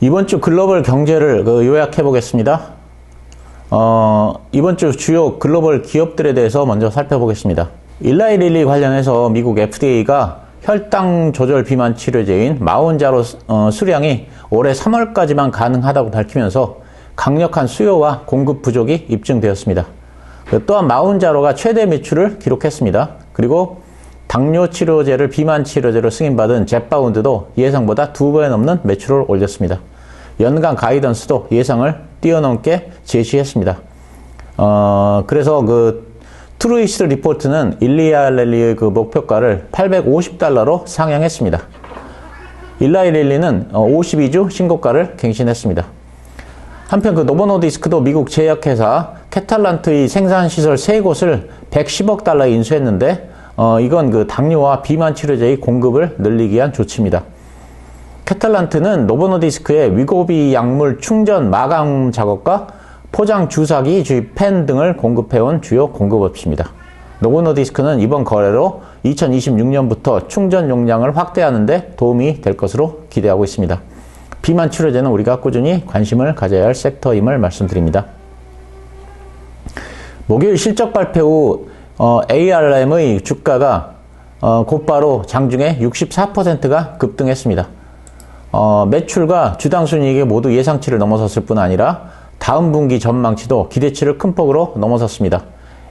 이번 주 글로벌 경제를 요약해 보겠습니다. 이번 주 주요 글로벌 기업들에 대해서 먼저 살펴보겠습니다. 일라이 릴리 관련해서 미국 FDA가 혈당 조절 비만 치료제인 마운자로 수량이 올해 3월까지만 가능하다고 밝히면서 강력한 수요와 공급 부족이 입증되었습니다. 또한 마운자로가 최대 매출을 기록했습니다. 그리고 당뇨 치료제를 비만 치료제로 승인받은 젯바운드도 예상보다 2배 넘는 매출을 올렸습니다. 연간 가이던스도 예상을 뛰어넘게 제시했습니다. 그래서 트루이스 리포트는 일라이 릴리의 목표가를 $850로 상향했습니다. 일라이 릴리는 52주 신고가를 갱신했습니다. 한편 노보노디스크도 미국 제약회사 캐탈란트의 생산시설 3곳을 $110억 인수했는데 이건 당뇨와 비만 치료제의 공급을 늘리기 위한 조치입니다. 캐탈란트는 노보노디스크의 위고비 약물 충전 마감 작업과 포장 주사기, 주입 펜 등을 공급해온 주요 공급업체입니다. 노보노디스크는 이번 거래로 2026년부터 충전 용량을 확대하는 데 도움이 될 것으로 기대하고 있습니다. 비만 치료제는 우리가 꾸준히 관심을 가져야 할 섹터임을 말씀드립니다. 목요일 실적 발표 후 ARM의 주가가 곧바로 장중에 64%가 급등했습니다. 매출과 주당 순이익이 모두 예상치를 넘어섰을 뿐 아니라 다음 분기 전망치도 기대치를 큰 폭으로 넘어섰습니다.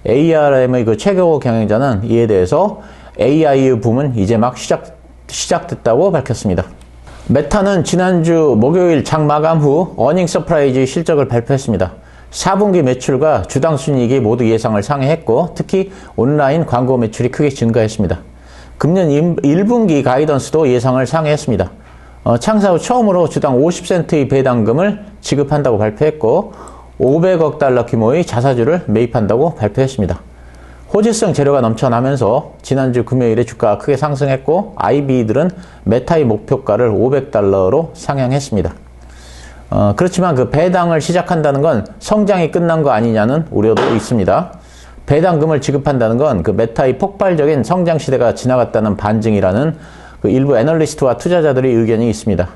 ARM의 최고 경영자는 이에 대해서 AI 붐은 이제 막 시작됐다고 밝혔습니다. 메타는 지난주 목요일 장 마감 후 어닝 서프라이즈 실적을 발표했습니다. 4분기 매출과 주당 순이익이 모두 예상을 상회했고 특히 온라인 광고 매출이 크게 증가했습니다. 금년 1분기 가이던스도 예상을 상회했습니다. 창사 후 처음으로 주당 50센트의 배당금을 지급한다고 발표했고 $500억 규모의 자사주를 매입한다고 발표했습니다. 호재성 재료가 넘쳐나면서 지난주 금요일에 주가가 크게 상승했고 IB들은 메타의 목표가를 $500로 상향했습니다. 그렇지만 배당을 시작한다는 건 성장이 끝난 거 아니냐는 우려도 있습니다. 배당금을 지급한다는 건 메타의 폭발적인 성장 시대가 지나갔다는 반증이라는 일부 애널리스트와 투자자들의 의견이 있습니다.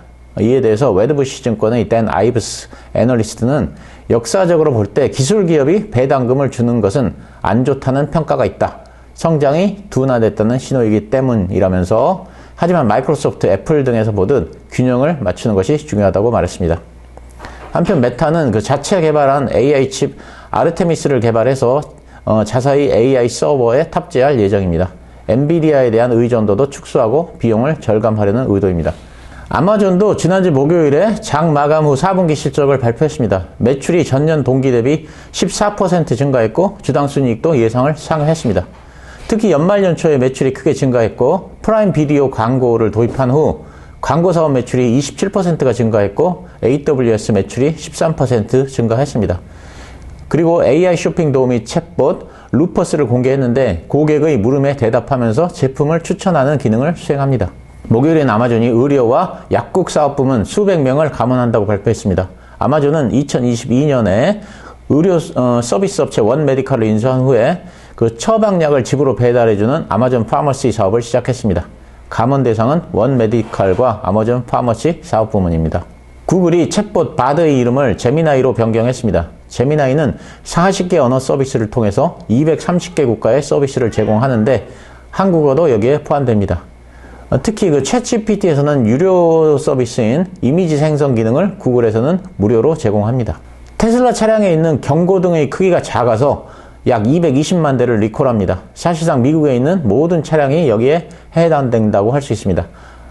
이에 대해서 웨드부시 증권의 댄 아이브스 애널리스트는 역사적으로 볼 때 기술 기업이 배당금을 주는 것은 안 좋다는 평가가 있다. 성장이 둔화됐다는 신호이기 때문이라면서 하지만 마이크로소프트, 애플 등에서 보듯 균형을 맞추는 것이 중요하다고 말했습니다. 한편 메타는 자체 개발한 AI 칩 아르테미스를 개발해서 자사의 AI 서버에 탑재할 예정입니다. 엔비디아에 대한 의존도도 축소하고 비용을 절감하려는 의도입니다. 아마존도 지난주 목요일에 장 마감 후 4분기 실적을 발표했습니다. 매출이 전년 동기 대비 14% 증가했고 주당 순이익도 예상을 상회했습니다. 특히 연말 연초에 매출이 크게 증가했고 프라임 비디오 광고를 도입한 후 광고 사업 매출이 27%가 증가했고 AWS 매출이 13% 증가했습니다. 그리고 AI 쇼핑 도우미 챗봇 루퍼스를 공개했는데 고객의 물음에 대답하면서 제품을 추천하는 기능을 수행합니다. 목요일엔 아마존이 의료와 약국 사업 부문 수백 명을 감원한다고 발표했습니다. 아마존은 2022년에 의료 서비스 업체 원메디칼을 인수한 후에 처방약을 집으로 배달해주는 아마존 파머시 사업을 시작했습니다. 감원 대상은 원메디칼과 아마존 파머시 사업 부문입니다. 구글이 챗봇 바드의 이름을 제미나이로 변경했습니다. 제미나이는 40개 언어 서비스를 통해서 230개 국가의 서비스를 제공하는데 한국어도 여기에 포함됩니다. 특히 챗GPT에서는 유료 서비스인 이미지 생성 기능을 구글에서는 무료로 제공합니다. 테슬라 차량에 있는 경고등의 크기가 작아서 약 220만 대를 리콜합니다. 사실상 미국에 있는 모든 차량이 여기에 해당된다고 할 수 있습니다.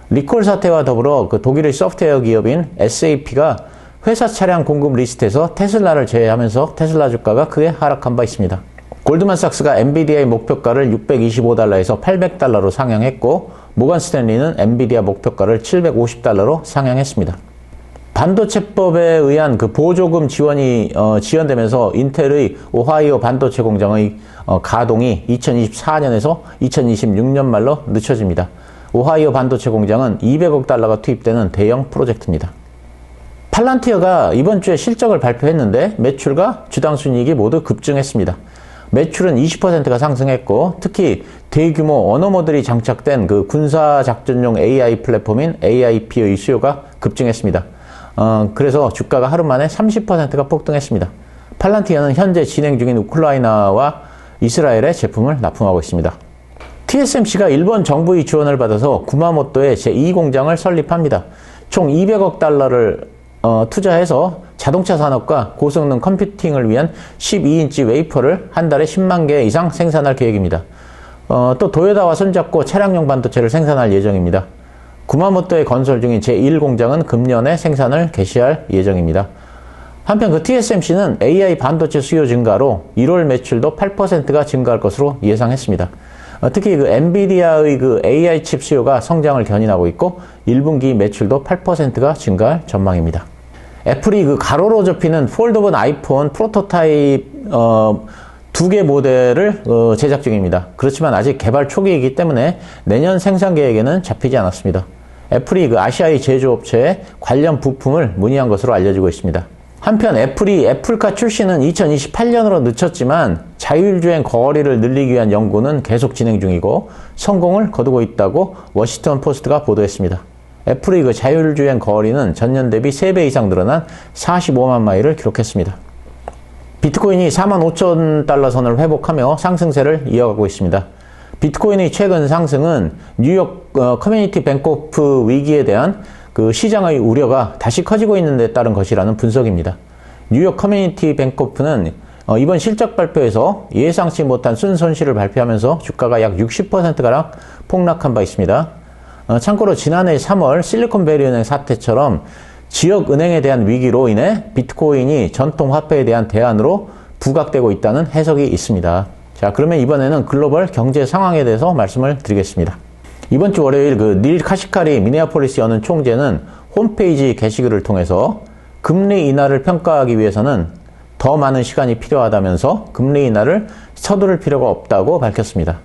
리콜 사태와 더불어 독일의 소프트웨어 기업인 SAP가 회사 차량 공급 리스트에서 테슬라를 제외하면서 테슬라 주가가 크게 하락한 바 있습니다. 골드만삭스가 엔비디아의 목표가를 $625에서 $800로 상향했고 모건 스탠리는 엔비디아 목표가를 $750로 상향했습니다. 반도체법에 의한 보조금 지원이 지연되면서 인텔의 오하이오 반도체 공장의 가동이 2024년에서 2026년 말로 늦춰집니다. 오하이오 반도체 공장은 $200억 투입되는 대형 프로젝트입니다. 팔란티어가 이번 주에 실적을 발표했는데 매출과 주당 순이익이 모두 급증했습니다. 매출은 20%가 상승했고 특히 대규모 언어모델이 장착된 군사작전용 AI 플랫폼인 AIP의 수요가 급증했습니다. 그래서 주가가 하루 만에 30%가 폭등했습니다. 팔란티어는 현재 진행 중인 우크라이나와 이스라엘에 제품을 납품하고 있습니다. TSMC가 일본 정부의 지원을 받아서 구마모토에 제2공장을 설립합니다. 총 200억 달러를 투자해서 자동차 산업과 고성능 컴퓨팅을 위한 12인치 웨이퍼를 한 달에 10만 개 이상 생산할 계획입니다. 또 도요타와 손잡고 차량용 반도체를 생산할 예정입니다. 구마모토에 건설 중인 제1공장은 금년에 생산을 개시할 예정입니다. 한편 그 TSMC는 AI 반도체 수요 증가로 1월 매출도 8%가 증가할 것으로 예상했습니다. 특히 그 엔비디아의 그 AI 칩 수요가 성장을 견인하고 있고 1분기 매출도 8%가 증가할 전망입니다. 애플이 그 가로로 접히는 폴더블 아이폰 프로토타입 2개 모델을 제작 중입니다. 그렇지만 아직 개발 초기이기 때문에 내년 생산 계획에는 잡히지 않았습니다. 애플이 그 아시아의 제조업체에 관련 부품을 문의한 것으로 알려지고 있습니다. 한편 애플이 애플카 출시는 2028년으로 늦췄지만 자율주행 거리를 늘리기 위한 연구는 계속 진행 중이고 성공을 거두고 있다고 워싱턴 포스트가 보도했습니다. 애플의 그 자율주행 거리는 전년 대비 3배 이상 늘어난 45만 마일을 기록했습니다. 비트코인이 45,000달러 선을 회복하며 상승세를 이어가고 있습니다. 비트코인의 최근 상승은 뉴욕 커뮤니티 뱅코프 위기에 대한 그 시장의 우려가 다시 커지고 있는 데 따른 것이라는 분석입니다. 뉴욕 커뮤니티 뱅코프는 이번 실적 발표에서 예상치 못한 순손실을 발표하면서 주가가 약 60%가량 폭락한 바 있습니다. 참고로 지난해 3월 실리콘밸리은행 사태처럼 지역 은행에 대한 위기로 인해 비트코인이 전통 화폐에 대한 대안으로 부각되고 있다는 해석이 있습니다. 자, 그러면 이번에는 글로벌 경제 상황에 대해서 말씀을 드리겠습니다. 이번 주 월요일 그 닐 카시카리 미네아폴리스 연은 총재는 홈페이지 게시글을 통해서 금리 인하를 평가하기 위해서는 더 많은 시간이 필요하다면서 금리 인하를 서두를 필요가 없다고 밝혔습니다.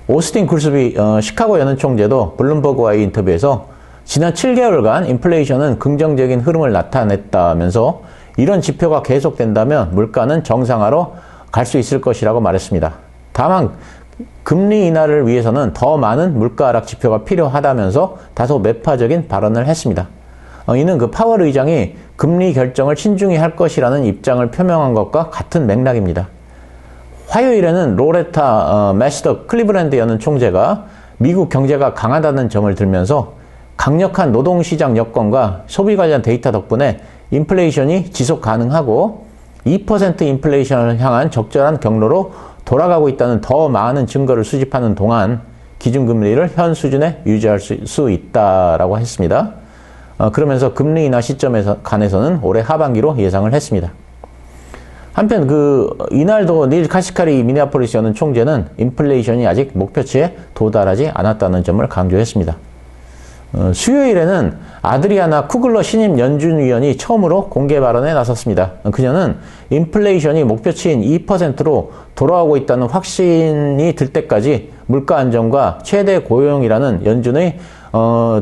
오스틴 굴스비 시카고 연은 총재도 블룸버그와의 인터뷰에서 지난 7개월간 인플레이션은 긍정적인 흐름을 나타냈다면서 이런 지표가 계속된다면 물가는 정상화로 갈 수 있을 것이라고 말했습니다. 다만 금리 인하를 위해서는 더 많은 물가 하락 지표가 필요하다면서 다소 매파적인 발언을 했습니다. 이는 그 파월 의장이 금리 결정을 신중히 할 것이라는 입장을 표명한 것과 같은 맥락입니다. 화요일에는 로레타 매시더 클리브랜드 여는 총재가 미국 경제가 강하다는 점을 들면서 강력한 노동시장 여건과 소비 관련 데이터 덕분에 인플레이션이 지속 가능하고 2% 인플레이션을 향한 적절한 경로로 돌아가고 있다는 더 많은 증거를 수집하는 동안 기준금리를 현 수준에 유지할 수 있다라고 했습니다. 그러면서 금리 인하 시점에 관해서는 올해 하반기로 예상을 했습니다. 한편 이날도 닐 카시카리 미네아폴리스 여는 총재는 인플레이션이 아직 목표치에 도달하지 않았다는 점을 강조했습니다. 수요일에는 아드리아나 쿠글러 신임 연준위원이 처음으로 공개 발언에 나섰습니다. 그녀는 인플레이션이 목표치인 2%로 돌아오고 있다는 확신이 들 때까지 물가 안정과 최대 고용이라는 연준의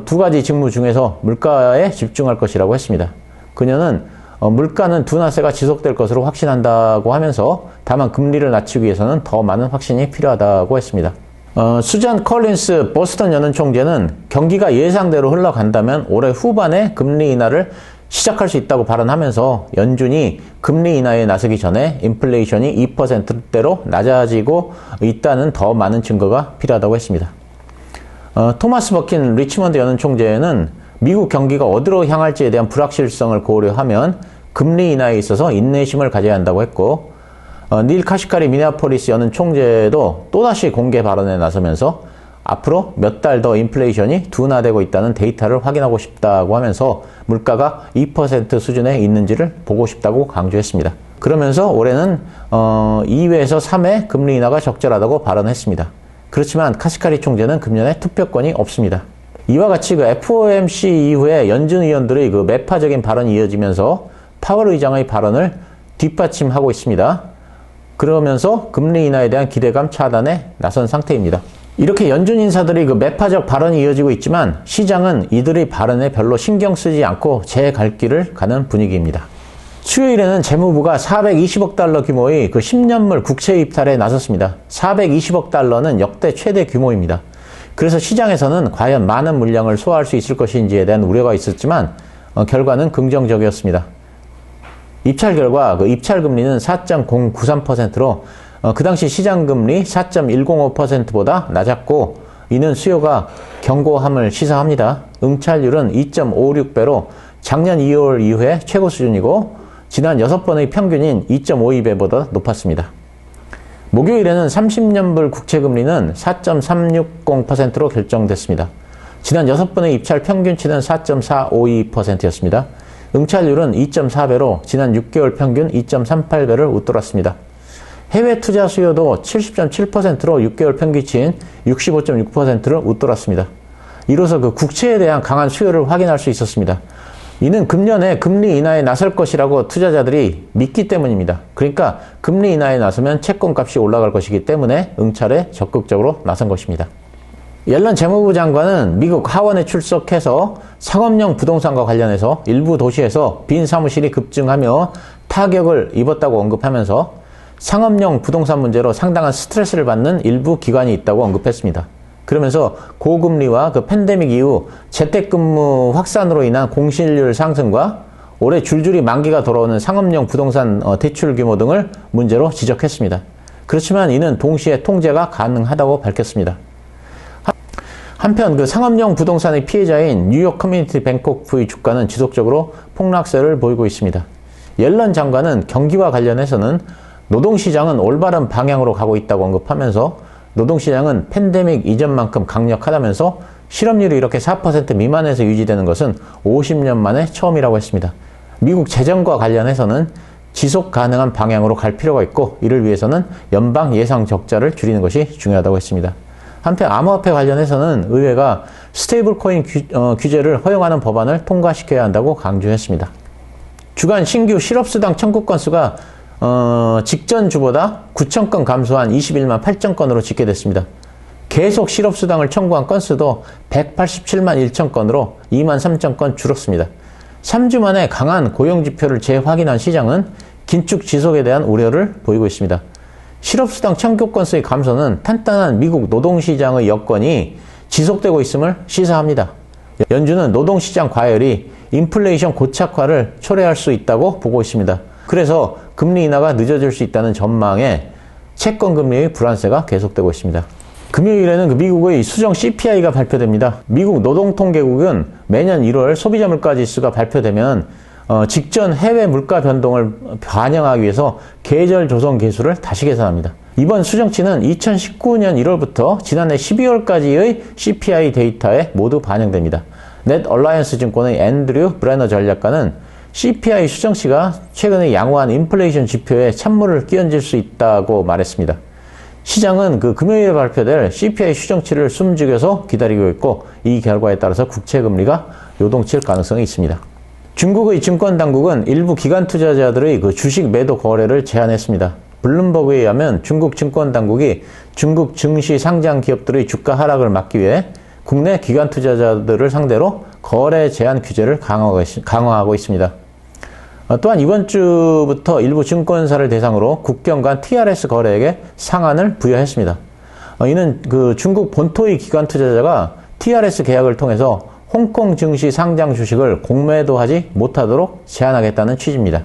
두 가지 직무 중에서 물가에 집중할 것이라고 했습니다. 그녀는 물가는 둔화세가 지속될 것으로 확신한다고 하면서 다만 금리를 낮추기 위해서는 더 많은 확신이 필요하다고 했습니다. 수잔 컬린스 보스턴 연은 총재는 경기가 예상대로 흘러간다면 올해 후반에 금리 인하를 시작할 수 있다고 발언하면서 연준이 금리 인하에 나서기 전에 인플레이션이 2%대로 낮아지고 있다는 더 많은 증거가 필요하다고 했습니다. 토마스 버킨 리치먼드 연은 총재는 미국 경기가 어디로 향할지에 대한 불확실성을 고려하면 금리 인하에 있어서 인내심을 가져야 한다고 했고 닐 카시카리 미네아폴리스 여는 총재도 또다시 공개 발언에 나서면서 앞으로 몇 달 더 인플레이션이 둔화되고 있다는 데이터를 확인하고 싶다고 하면서 물가가 2% 수준에 있는지를 보고 싶다고 강조했습니다. 그러면서 올해는 2회에서 3회 금리 인하가 적절하다고 발언했습니다. 그렇지만 카시카리 총재는 금년에 투표권이 없습니다. 이와 같이 FOMC 이후에 연준 의원들의 매파적인 발언이 이어지면서 파월 의장의 발언을 뒷받침하고 있습니다. 그러면서 금리 인하에 대한 기대감 차단에 나선 상태입니다. 이렇게 연준 인사들이 매파적 발언이 이어지고 있지만 시장은 이들의 발언에 별로 신경 쓰지 않고 제 갈 길을 가는 분위기입니다. 수요일에는 재무부가 420억 달러 규모의 10년물 국채 입찰에 나섰습니다. 420억 달러는 역대 최대 규모입니다. 그래서 시장에서는 과연 많은 물량을 소화할 수 있을 것인지에 대한 우려가 있었지만 결과는 긍정적이었습니다. 입찰 결과 그 입찰 금리는 4.093%로 그 당시 시장 금리 4.105%보다 낮았고, 이는 수요가 견고함을 시사합니다. 응찰률은 2.56배로 작년 2월 이후에 최고 수준이고, 지난 6번의 평균인 2.52배보다 높았습니다. 목요일에는 30년불 국채금리는 4.360%로 결정됐습니다. 지난 6번의 입찰 평균치는 4.452%였습니다. 응찰률은 2.4배로 지난 6개월 평균 2.38배를 웃돌았습니다. 해외 투자 수요도 70.7%로 6개월 평균치인 65.6%를 웃돌았습니다. 이로써 그 국채에 대한 강한 수요를 확인할 수 있었습니다. 이는 금년에 금리 인하에 나설 것이라고 투자자들이 믿기 때문입니다. 그러니까 금리 인하에 나서면 채권 값이 올라갈 것이기 때문에 응찰에 적극적으로 나선 것입니다. 옐런 재무부 장관은 미국 하원에 출석해서 상업용 부동산과 관련해서 일부 도시에서 빈 사무실이 급증하며 타격을 입었다고 언급하면서 상업용 부동산 문제로 상당한 스트레스를 받는 일부 기관이 있다고 언급했습니다. 그러면서 고금리와 그 팬데믹 이후 재택근무 확산으로 인한 공실률 상승과 올해 줄줄이 만기가 돌아오는 상업용 부동산 대출 규모 등을 문제로 지적했습니다. 그렇지만 이는 동시에 통제가 가능하다고 밝혔습니다. 한편 그 상업용 부동산의 피해자인 뉴욕 커뮤니티 뱅콕의 주가는 지속적으로 폭락세를 보이고 있습니다. 옐런 장관은 경기와 관련해서는 노동시장은 올바른 방향으로 가고 있다고 언급하면서 노동시장은 팬데믹 이전만큼 강력하다면서 실업률이 이렇게 4% 미만에서 유지되는 것은 50년 만에 처음이라고 했습니다. 미국 재정과 관련해서는 지속 가능한 방향으로 갈 필요가 있고, 이를 위해서는 연방 예상 적자를 줄이는 것이 중요하다고 했습니다. 한편 암호화폐 관련해서는 의회가 스테이블 코인 규제를 허용하는 법안을 통과시켜야 한다고 강조했습니다. 주간 신규 실업수당 청구 건수가 직전 주보다 9,000건 감소한 21만 8천 건으로 집계됐습니다. 계속 실업수당을 청구한 건수도 187만 1천 건으로 2만 3천 건 줄었습니다. 3주 만에 강한 고용지표를 재확인한 시장은 긴축 지속에 대한 우려를 보이고 있습니다. 실업수당 청구 건수의 감소는 탄탄한 미국 노동시장의 여건이 지속되고 있음을 시사합니다. 연준은 노동시장 과열이 인플레이션 고착화를 초래할 수 있다고 보고 있습니다. 그래서 금리 인하가 늦어질 수 있다는 전망에 채권 금리의 불안세가 계속되고 있습니다. 금요일에는 미국의 수정 CPI가 발표됩니다. 미국 노동통계국은 매년 1월 소비자 물가 지수가 발표되면 직전 해외 물가 변동을 반영하기 위해서 계절 조정 계수를 다시 계산합니다. 이번 수정치는 2019년 1월부터 지난해 12월까지의 CPI 데이터에 모두 반영됩니다. 넷 얼라이언스 증권의 앤드류 브레너 전략가는 CPI 수정치가 최근에 양호한 인플레이션 지표에 찬물을 끼얹을 수 있다고 말했습니다. 시장은 그 금요일에 발표될 CPI 수정치를 숨죽여서 기다리고 있고, 이 결과에 따라서 국채금리가 요동칠 가능성이 있습니다. 중국의 증권당국은 일부 기관 투자자들의 그 주식 매도 거래를 제한했습니다. 블룸버그에 의하면 중국 증권당국이 중국 증시 상장 기업들의 주가 하락을 막기 위해 국내 기관 투자자들을 상대로 거래 제한 규제를 강화하고 있습니다. 또한 이번 주부터 일부 증권사를 대상으로 국경 간 TRS 거래액에 상한을 부여했습니다. 이는 그 중국 본토의 기관 투자자가 TRS 계약을 통해서 홍콩 증시 상장 주식을 공매도하지 못하도록 제한하겠다는 취지입니다.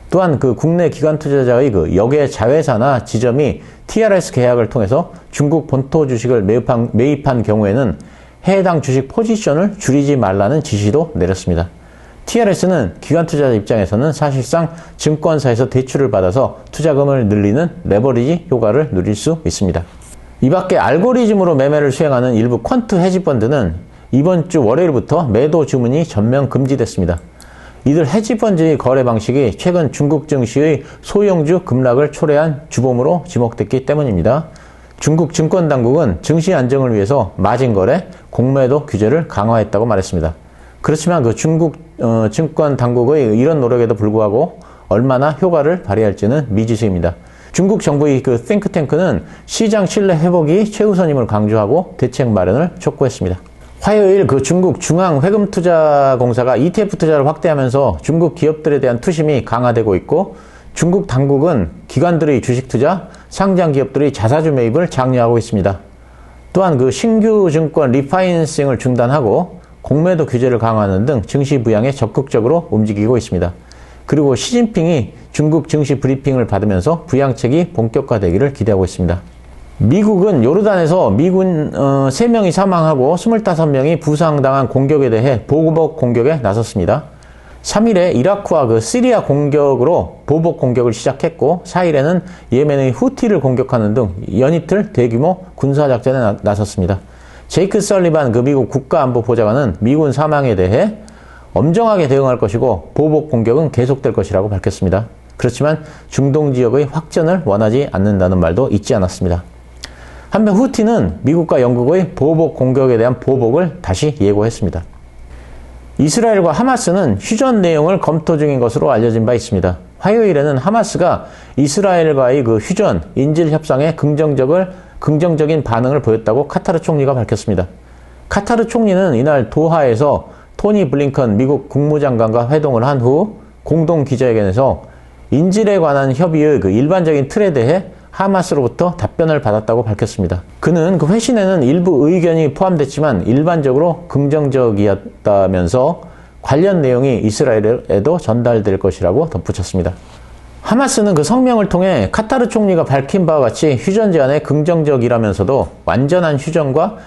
또한 그 국내 기관 투자자의 그 역외 자회사나 지점이 TRS 계약을 통해서 중국 본토 주식을 매입한 경우에는 해당 주식 포지션을 줄이지 말라는 지시도 내렸습니다. TRS는 기관 투자자 입장에서는 사실상 증권사에서 대출을 받아서 투자금을 늘리는 레버리지 효과를 누릴 수 있습니다. 이 밖에 알고리즘으로 매매를 수행하는 일부 퀀트 헤지펀드는 이번 주 월요일부터 매도 주문이 전면 금지됐습니다. 이들 헤지펀드의 거래 방식이 최근 중국 증시의 소형주 급락을 초래한 주범으로 지목됐기 때문입니다. 중국 증권당국은 증시 안정을 위해서 마진 거래, 공매도 규제를 강화했다고 말했습니다. 그렇지만 그 중국 증권 당국의 이런 노력에도 불구하고 얼마나 효과를 발휘할지는 미지수입니다. 중국 정부의 그 띵크탱크는 시장 신뢰 회복이 최우선임을 강조하고 대책 마련을 촉구했습니다. 화요일 그 중국 중앙회금투자공사가 ETF 투자를 확대하면서 중국 기업들에 대한 투심이 강화되고 있고, 중국 당국은 기관들의 주식 투자, 상장 기업들의 자사주 매입을 장려하고 있습니다. 또한 그 신규 증권 리파이낸싱을 중단하고 공매도 규제를 강화하는 등 증시 부양에 적극적으로 움직이고 있습니다. 그리고 시진핑이 중국 증시 브리핑을 받으면서 부양책이 본격화되기를 기대하고 있습니다. 미국은 요르단에서 미군 3명이 사망하고 25명이 부상당한 공격에 대해 보복 공격에 나섰습니다. 3일에 이라크와 시리아 공격으로 보복 공격을 시작했고 4일에는 예멘의 후티를 공격하는 등 연이틀 대규모 군사작전에 나섰습니다. 제이크 설리반 미국 국가안보보좌관은 미군 사망에 대해 엄정하게 대응할 것이고 보복 공격은 계속될 것이라고 밝혔습니다. 그렇지만 중동 지역의 확전을 원하지 않는다는 말도 잊지 않았습니다. 한편 후티는 미국과 영국의 보복 공격에 대한 보복을 다시 예고했습니다. 이스라엘과 하마스는 휴전 내용을 검토 중인 것으로 알려진 바 있습니다. 화요일에는 하마스가 이스라엘과의 휴전, 인질 협상에 긍정적인 반응을 보였다고 카타르 총리가 밝혔습니다. 카타르 총리는 이날 도하에서 토니 블링컨 미국 국무장관과 회동을 한 후 공동 기자회견에서 인질에 관한 협의의 일반적인 틀에 대해 하마스로부터 답변을 받았다고 밝혔습니다. 그는 회신에는 일부 의견이 포함됐지만 일반적으로 긍정적이었다면서 관련 내용이 이스라엘에도 전달될 것이라고 덧붙였습니다. 하마스는 성명을 통해 카타르 총리가 밝힌 바와 같이 휴전 제안에 긍정적이라면서도 완전한 휴전과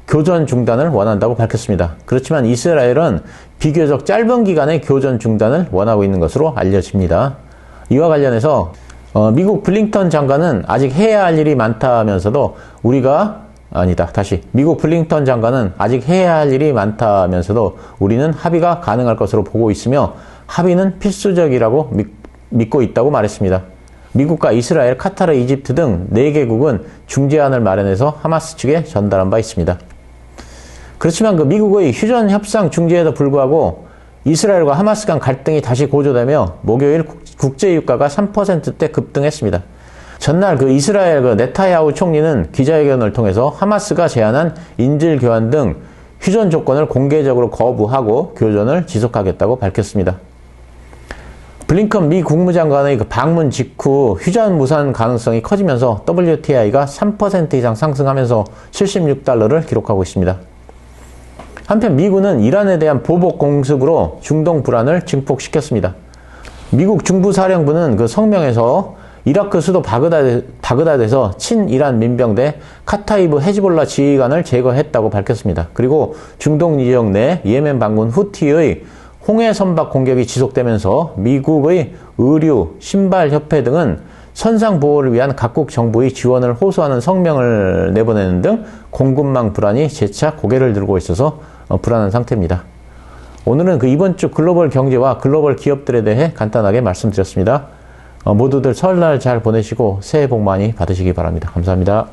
교전 중단을 원한다고 밝혔습니다. 그렇지만 이스라엘은 비교적 짧은 기간의 교전 중단을 원하고 있는 것으로 알려집니다. 이와 관련해서 미국 블링컨 장관은 아직 해야 할 일이 많다면서도 미국 블링컨 장관은 아직 해야 할 일이 많다면서도 우리는 합의가 가능할 것으로 보고 있으며 합의는 필수적이라고 믿고 있다고 말했습니다. 미국과 이스라엘, 카타르, 이집트 등 4개국은 중재안을 마련해서 하마스 측에 전달한 바 있습니다. 그렇지만 미국의 휴전 협상 중재에도 불구하고 이스라엘과 하마스 간 갈등이 다시 고조되며 목요일 국제유가가 3%대 급등했습니다. 전날 이스라엘 네타야후 총리는 기자회견을 통해서 하마스가 제안한 인질 교환 등 휴전 조건을 공개적으로 거부하고 교전을 지속하겠다고 밝혔습니다. 블링컨 미 국무장관의 방문 직후 휴전 무산 가능성이 커지면서 WTI가 3% 이상 상승하면서 76달러를 기록하고 있습니다. 한편 미군은 이란에 대한 보복 공습으로 중동 불안을 증폭시켰습니다. 미국 중부사령부는 성명에서 이라크 수도 바그다드에서 친이란 민병대 카타이브 헤즈볼라 지휘관을 제거했다고 밝혔습니다. 그리고 중동 지역 내 예멘 반군 후티의 홍해 선박 공격이 지속되면서 미국의 의류, 신발 협회 등은 선상 보호를 위한 각국 정부의 지원을 호소하는 성명을 내보내는 등 공급망 불안이 재차 고개를 들고 있어서 불안한 상태입니다. 오늘은 이번 주 글로벌 경제와 글로벌 기업들에 대해 간단하게 말씀드렸습니다. 모두들 설날 잘 보내시고 새해 복 많이 받으시기 바랍니다. 감사합니다.